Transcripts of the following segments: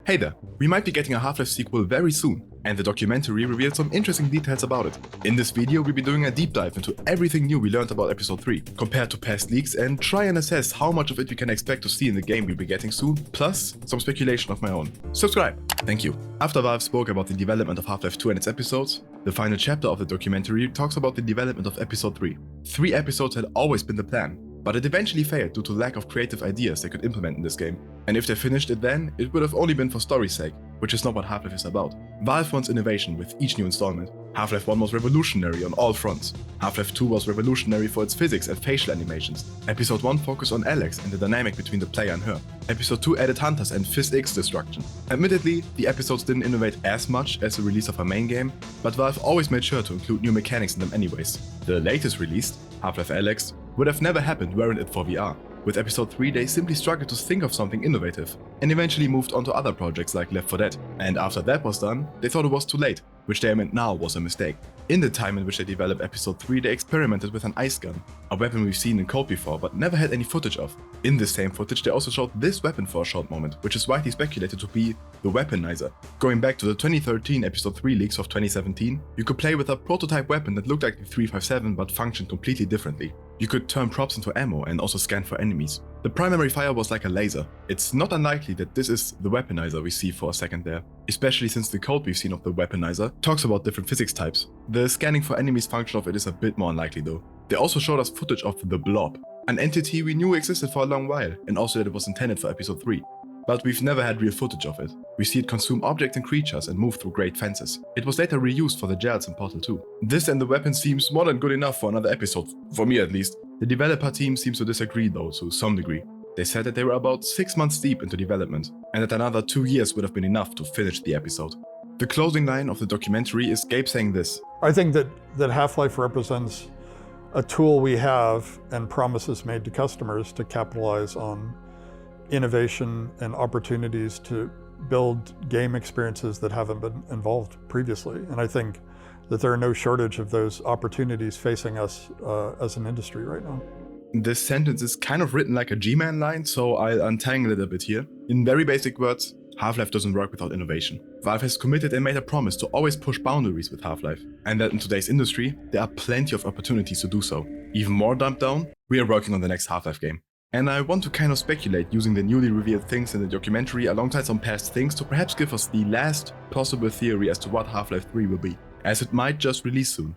Hey there, we might be getting a Half-Life sequel very soon, and the documentary revealed some interesting details about it. In this video, we'll be doing a deep dive into everything new we learned about Episode 3, compared to past leaks, and try and assess how much of it we can expect to see in the game we'll be getting soon, plus some speculation of my own. Subscribe! Thank you. After Valve spoke about the development of Half-Life 2 and its episodes, the final chapter of the documentary talks about the development of Episode 3. 3 episodes had always been the plan, but it eventually failed due to lack of creative ideas they could implement in this game. And if they finished it then, it would have only been for story's sake, which is not what Half-Life is about. Valve wants innovation with each new installment. Half-Life 1 was revolutionary on all fronts. Half-Life 2 was revolutionary for its physics and facial animations. Episode 1 focused on Alyx and the dynamic between the player and her. Episode 2 added hunters and physics destruction. Admittedly, the episodes didn't innovate as much as the release of a main game, but Valve always made sure to include new mechanics in them anyways. The latest release, Half-Life Alyx, would have never happened weren't it for VR. With Episode 3 they simply struggled to think of something innovative, and eventually moved on to other projects like Left 4 Dead. And after that was done, they thought it was too late, which they admit now was a mistake. In the time in which they developed Episode 3 they experimented with an ice gun, a weapon we've seen in Code before but never had any footage of. In this same footage they also showed this weapon for a short moment, which is widely speculated to be the Weaponizer. Going back to the 2013 Episode 3 leaks of 2017, you could play with a prototype weapon that looked like the 357 but functioned completely differently. You could turn props into ammo and also scan for enemies. The primary fire was like a laser. It's not unlikely that this is the Weaponizer we see for a second there, especially since the code we've seen of the Weaponizer talks about different physics types. The scanning for enemies function of it is a bit more unlikely though. They also showed us footage of the Blob, an entity we knew existed for a long while, and also that it was intended for Episode 3. But we've never had real footage of it. We see it consume objects and creatures and move through great fences. It was later reused for the gels in Portal 2. This and the weapon seems more than good enough for another episode, for me at least. The developer team seems to disagree though, to some degree. They said that they were about 6 months deep into development, and that another 2 years would have been enough to finish the episode. The closing line of the documentary is Gabe saying this. I think that Half-Life represents a tool we have and promises made to customers to capitalize on innovation and opportunities to build game experiences that haven't been involved previously. And I think that there are no shortage of those opportunities facing us as an industry right now. This sentence is kind of written like a G-Man line, so I'll untangle it a bit here. In very basic words, Half-Life doesn't work without innovation. Valve has committed and made a promise to always push boundaries with Half-Life, and that in today's industry, there are plenty of opportunities to do so. Even more dumped down, we are working on the next Half-Life game. And I want to kind of speculate using the newly revealed things in the documentary alongside some past things to perhaps give us the last possible theory as to what Half-Life 3 will be, as it might just release soon.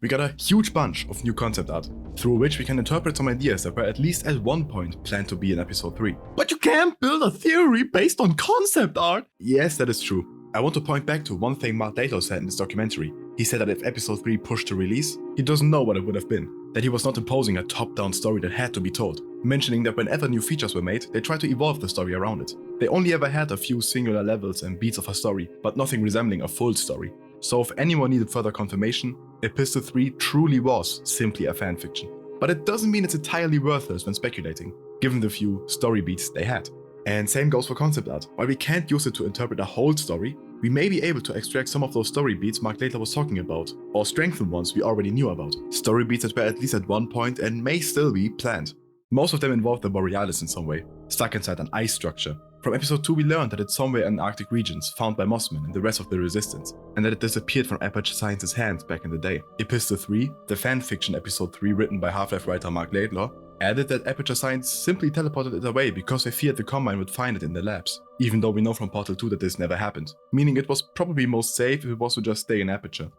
We got a huge bunch of new concept art, through which we can interpret some ideas that were at least at one point planned to be in Episode 3. But you can't build a theory based on concept art! Yes, that is true. I want to point back to one thing Mark Laidlaw said in this documentary. He said that if Episode 3 pushed to release, he doesn't know what it would have been. That he was not imposing a top-down story that had to be told, mentioning that whenever new features were made, they tried to evolve the story around it. They only ever had a few singular levels and beats of a story, but nothing resembling a full story. So if anyone needed further confirmation, Episode 3 truly was simply a fanfiction. But it doesn't mean it's entirely worthless when speculating, given the few story beats they had. And same goes for concept art. While we can't use it to interpret a whole story, we may be able to extract some of those story beats Mark Laidlaw was talking about, or strengthen ones we already knew about. Story beats that were at least at one point and may still be planned. Most of them involve the Borealis in some way, stuck inside an ice structure. From Episode 2 we learned that it's somewhere in Arctic regions, found by Mossman and the rest of the Resistance, and that it disappeared from Aperture Science's hands back in the day. Episode 3, the fanfiction Episode 3 written by Half-Life writer Mark Laidlaw, added that Aperture Science simply teleported it away because they feared the Combine would find it in their labs, even though we know from Portal 2 that this never happened, meaning it was probably most safe if it was to just stay in Aperture.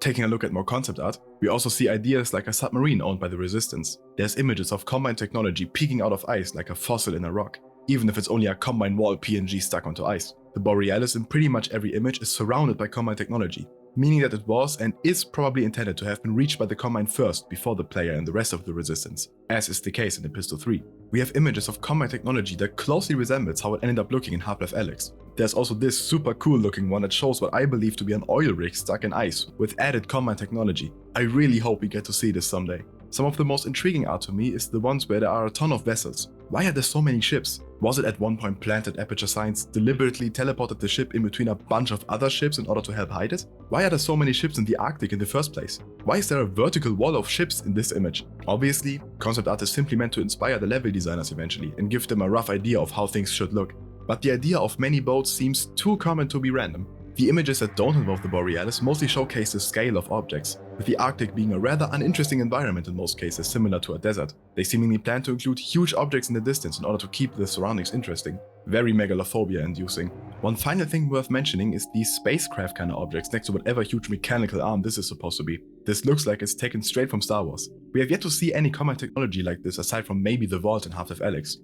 Taking a look at more concept art, we also see ideas like a submarine owned by the Resistance. There's images of Combine technology peeking out of ice like a fossil in a rock, even if it's only a Combine wall PNG stuck onto ice. The Borealis in pretty much every image is surrounded by Combine technology, meaning that it was and is probably intended to have been reached by the Combine first before the player and the rest of the Resistance, as is the case in Episode 3. We have images of Combine technology that closely resembles how it ended up looking in Half-Life Alyx. There's also this super cool looking one that shows what I believe to be an oil rig stuck in ice with added Combine technology. I really hope we get to see this someday. Some of the most intriguing art to me is the ones where there are a ton of vessels. Why are there so many ships? Was it at one point planned that Aperture Science deliberately teleported the ship in between a bunch of other ships in order to help hide it? Why are there so many ships in the Arctic in the first place? Why is there a vertical wall of ships in this image? Obviously, concept art is simply meant to inspire the level designers eventually and give them a rough idea of how things should look. but the idea of many boats seems too common to be random. The images that don't involve the Borealis mostly showcase the scale of objects, with the Arctic being a rather uninteresting environment in most cases, similar to a desert. They seemingly plan to include huge objects in the distance in order to keep the surroundings interesting. Very megalophobia-inducing. One final thing worth mentioning is these spacecraft kind of objects next to whatever huge mechanical arm this is supposed to be. This looks like it's taken straight from Star Wars. We have yet to see any common technology like this aside from maybe the vault in Half-Life Alyx.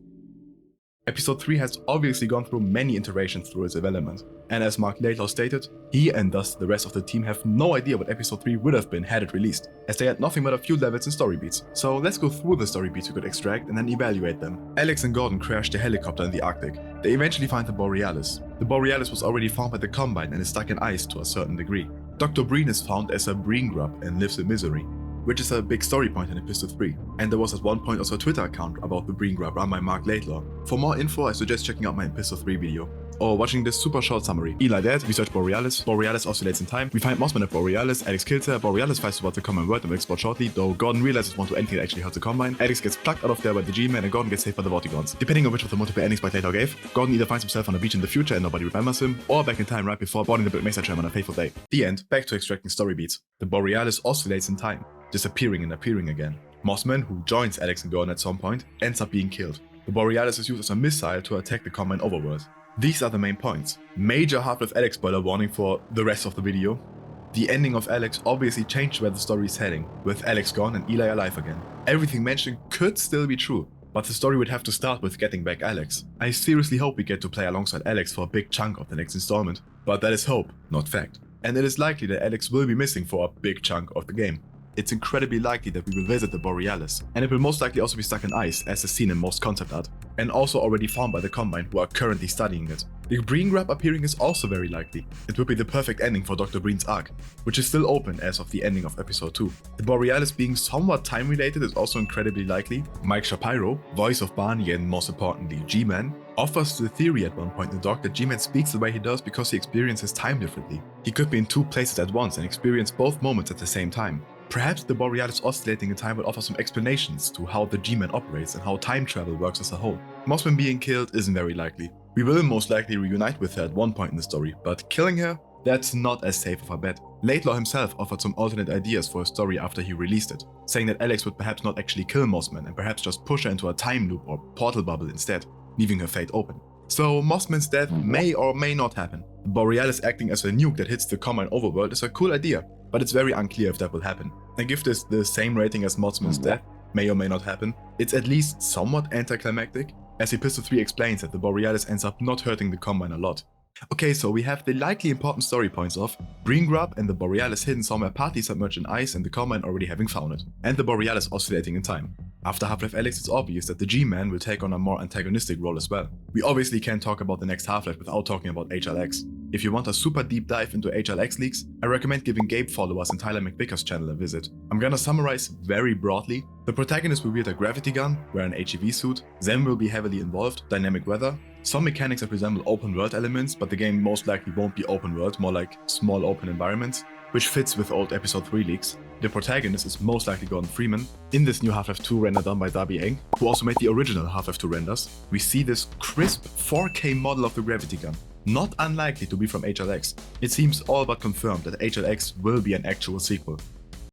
Episode 3 has obviously gone through many iterations through its development, and as Mark Laidlaw stated, he and thus the rest of the team have no idea what Episode 3 would have been had it released, as they had nothing but a few levels and story beats. So let's go through the story beats we could extract and then evaluate them. Alyx and Gordon crash the helicopter in the Arctic. They eventually find the Borealis. The Borealis was already found by the Combine and is stuck in ice to a certain degree. Dr. Breen is found as a Breen grub and lives in misery, which is a big story point in Episode 3. And there was at one point also a Twitter account about the Breen grub run by Mark Laidlaw. For more info, I suggest checking out my Episode 3 video, or watching this super short summary. Eli dead, we search Borealis, Borealis oscillates in time, we find Mossman at Borealis, Alyx kills her, Borealis fights towards the Common World and will explode shortly, though Gordon realizes won't do anything that actually hurts the Combine, Alyx gets plucked out of there by the G-Man and Gordon gets saved by the Vortigons. Depending on which of the multiple endings by Laidlaw gave, Gordon either finds himself on a beach in the future and nobody remembers him, or back in time right before boarding the Big Mesa tram on a fateful day. The end, back to extracting story beats. The Borealis oscillates in time, disappearing and appearing again. Mossman, who joins Alyx and Gordon at some point, ends up being killed. The Borealis is used as a missile to attack the Combine overworld. These are the main points. Major Half-Life Alyx spoiler warning for the rest of the video. The ending of Alyx obviously changed where the story is heading, with Alyx gone and Eli alive again. Everything mentioned could still be true, but the story would have to start with getting back Alyx. I seriously hope we get to play alongside Alyx for a big chunk of the next installment, but that is hope, not fact. And it is likely that Alyx will be missing for a big chunk of the game. It's incredibly likely that we will visit the Borealis, and it will most likely also be stuck in ice, as is seen in most concept art, and also already found by the Combine, who are currently studying it. The Breen grub appearing is also very likely. It would be the perfect ending for Dr. Breen's arc, which is still open as of the ending of Episode 2. The Borealis being somewhat time-related is also incredibly likely. Mike Shapiro, voice of Barney and most importantly G-Man, offers the theory at one point in the doc that G-Man speaks the way he does because he experiences time differently. He could be in two places at once and experience both moments at the same time. Perhaps the Borealis oscillating in time will offer some explanations to how the G-Man operates and how time travel works as a whole. Mossman being killed isn't very likely. We will most likely reunite with her at one point in the story, but killing her? That's not as safe of a bet. Laidlaw himself offered some alternate ideas for a story after he released it, saying that Alyx would perhaps not actually kill Mossman and perhaps just push her into a time loop or portal bubble instead, leaving her fate open. So Mossman's death may or may not happen. The Borealis acting as a nuke that hits the Combine overworld is a cool idea, but it's very unclear if that will happen. I give this the same rating as Mossman's death, may or may not happen. It's at least somewhat anticlimactic, as Episode 3 explains that the Borealis ends up not hurting the Combine a lot. Okay, so we have the likely important story points of Breen grub and the Borealis hidden somewhere partly submerged in ice and the Combine already having found it, and the Borealis oscillating in time. After Half-Life Alyx, it's obvious that the G-Man will take on a more antagonistic role as well. We obviously can't talk about the next Half-Life without talking about HLX. If you want a super deep dive into HLX leaks, I recommend giving Gabe followers and Tyler McVicker's channel a visit. I'm gonna summarize very broadly. The protagonist will wield a gravity gun, wear an HEV suit, Zem will be heavily involved, dynamic weather, some mechanics that resemble open world elements, but the game most likely won't be open world, more like small open environments, which fits with old Episode 3 leaks. The protagonist is most likely Gordon Freeman. In this new Half-Life 2 render done by Darby Eng, who also made the original Half-Life 2 renders, we see this crisp 4K model of the gravity gun, not unlikely to be from HLX. It seems all but confirmed that HLX will be an actual sequel.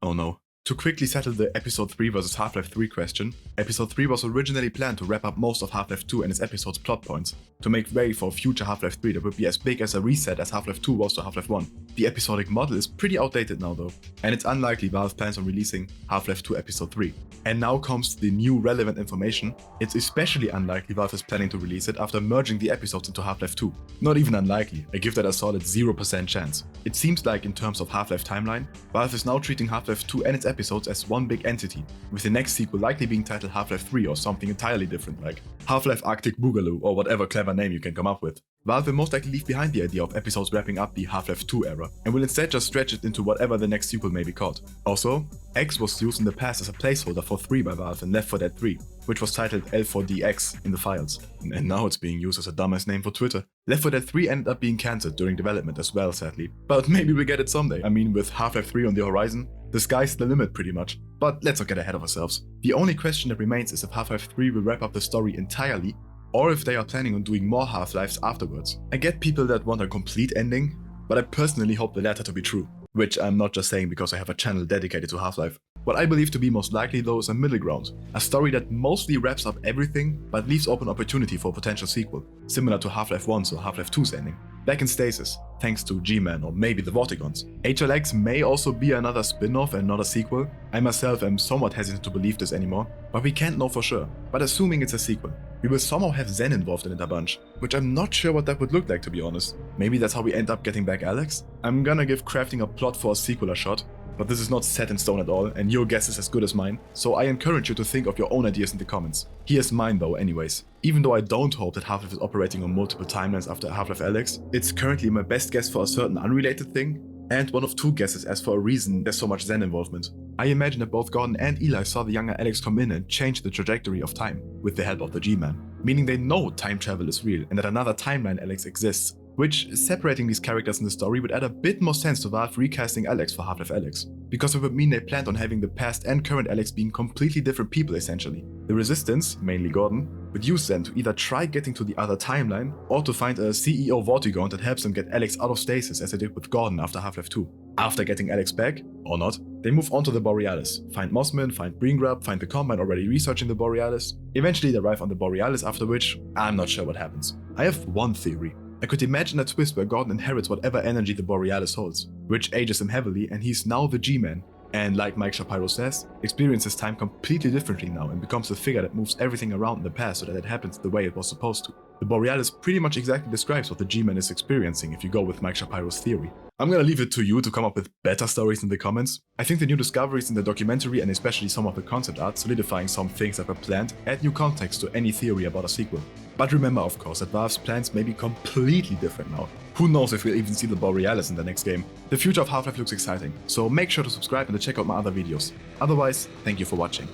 Oh no. To quickly settle the Episode 3 vs Half-Life 3 question, Episode 3 was originally planned to wrap up most of Half-Life 2 and its episode's plot points, to make way for future Half-Life 3 that would be as big as a reset as Half-Life 2 was to Half-Life 1. The episodic model is pretty outdated now though, and it's unlikely Valve plans on releasing Half-Life 2 Episode 3. And now comes the new relevant information. It's especially unlikely Valve is planning to release it after merging the episodes into Half-Life 2. Not even unlikely, I give that a solid 0% chance. It seems like in terms of Half-Life timeline, Valve is now treating Half-Life 2 and its episodes as one big entity, with the next sequel likely being titled Half-Life 3 or something entirely different like Half-Life Arctic Boogaloo or whatever clever name you can come up with. Valve will most likely leave behind the idea of episodes wrapping up the Half-Life 2 era, and will instead just stretch it into whatever the next sequel may be called. Also, X was used in the past as a placeholder for 3 by Valve in Left 4 Dead 3, which was titled L4DX in the files. And now it's being used as a dumbass name for Twitter. Left 4 Dead 3 ended up being cancelled during development as well, sadly. But maybe we get it someday. I mean, with Half-Life 3 on the horizon, the sky's the limit pretty much. But let's not get ahead of ourselves. The only question that remains is if Half-Life 3 will wrap up the story entirely, or if they are planning on doing more Half-Lives afterwards. I get people that want a complete ending, but I personally hope the latter to be true, which I'm not just saying because I have a channel dedicated to Half-Life. What I believe to be most likely though is a middle ground, a story that mostly wraps up everything but leaves open opportunity for a potential sequel, similar to Half-Life 1's or Half-Life 2's ending. Back in stasis, thanks to G-Man or maybe the Vortigons. HLX may also be another spin-off and not a sequel. I myself am somewhat hesitant to believe this anymore, but we can't know for sure. But assuming it's a sequel, we will somehow have Zen involved in it a bunch, which I'm not sure what that would look like, to be honest. Maybe that's how we end up getting back Alyx? I'm gonna give crafting a plot for a sequel a shot, but this is not set in stone at all, and your guess is as good as mine, so I encourage you to think of your own ideas in the comments. Here's mine though anyways. Even though I don't hope that Half-Life is operating on multiple timelines after Half-Life Alyx, it's currently my best guess for a certain unrelated thing, and one of two guesses as for a reason there's so much Zen involvement. I imagine that both Gordon and Eli saw the younger Alyx come in and change the trajectory of time, with the help of the G-Man, meaning they know time travel is real and that another timeline Alyx exists, which, separating these characters in the story, would add a bit more sense to Valve recasting Alyx for Half-Life Alyx, because it would mean they planned on having the past and current Alyx being completely different people essentially. The Resistance, mainly Gordon, would use them to either try getting to the other timeline, or to find a CEO Vortigon that helps them get Alyx out of stasis as they did with Gordon after Half-Life 2. After getting Alyx back, or not, they move on to the Borealis, find Mossman, find Greengrub, find the Combine already researching the Borealis. Eventually they arrive on the Borealis, after which, I'm not sure what happens. I have one theory. I could imagine a twist where Gordon inherits whatever energy the Borealis holds, which ages him heavily and he's now the G-Man, and like Mike Shapiro says, experiences time completely differently now and becomes the figure that moves everything around in the past so that it happens the way it was supposed to. The Borealis pretty much exactly describes what the G-Man is experiencing if you go with Mike Shapiro's theory. I'm gonna leave it to you to come up with better stories in the comments. I think the new discoveries in the documentary and especially some of the concept art solidifying some things that were planned add new context to any theory about a sequel. But remember of course that Valve's plans may be completely different now. Who knows if we'll even see the Borealis in the next game. The future of Half-Life looks exciting, so make sure to subscribe and to check out my other videos. Otherwise, thank you for watching.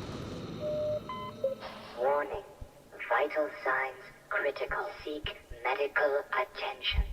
Warning. Vital signs critical. Seek medical attention.